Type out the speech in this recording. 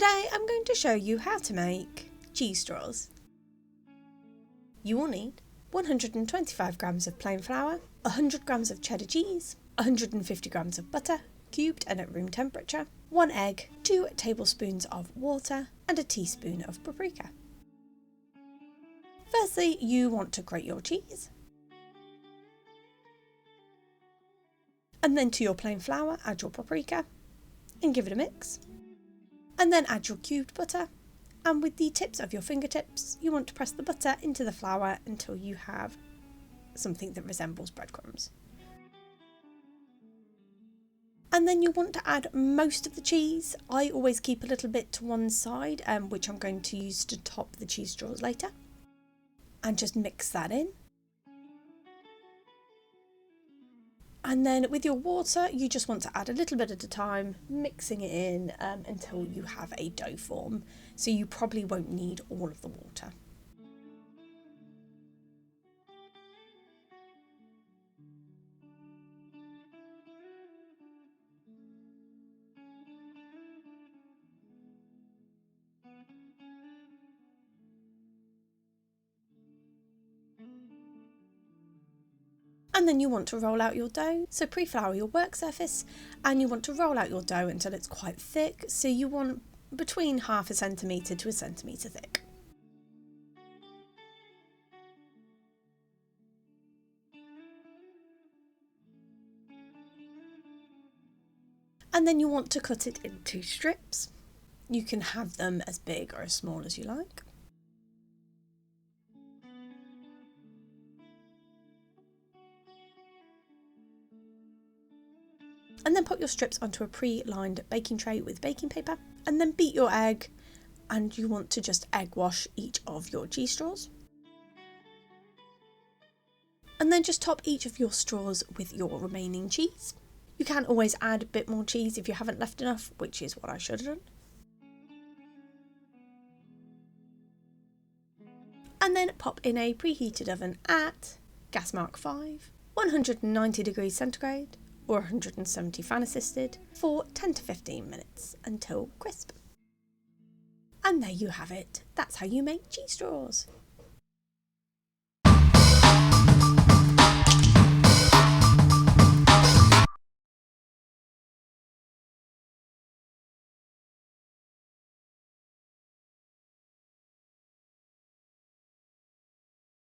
Today I'm going to show you how to make cheese straws. You will need 125 grams of plain flour, 100 grams of cheddar cheese, 150 grams of butter, cubed and at room temperature, 1 egg, 2 tablespoons of water and a teaspoon of paprika. Firstly, you want to grate your cheese. And then to your plain flour, add your paprika and give it a mix. And then add your cubed butter. And with the tips of your fingertips, you want to press the butter into the flour until you have something that resembles breadcrumbs. And then you want to add most of the cheese. I always keep a little bit to one side, which I'm going to use to top the cheese straws later. And just mix that in. And then with your water, you just want to add a little bit at a time, mixing it in until you have a dough form. So you probably won't need all of the water. And then you want to roll out your dough, so pre-flour your work surface, and you want to roll out your dough until it's quite thick, so you want between half a centimetre to a centimetre thick. And then you want to cut it into strips. You can have them as big or as small as you like. And then put your strips onto a pre-lined baking tray with baking paper, and then beat your egg, and you want to just egg wash each of your cheese straws. And then just top each of your straws with your remaining cheese. You can always add a bit more cheese if you haven't left enough, which is what I should have done. And then pop in a preheated oven at gas mark 5, 190 degrees centigrade, or 170 fan assisted for 10 to 15 minutes until crisp. And there you have it. That's how you make cheese straws.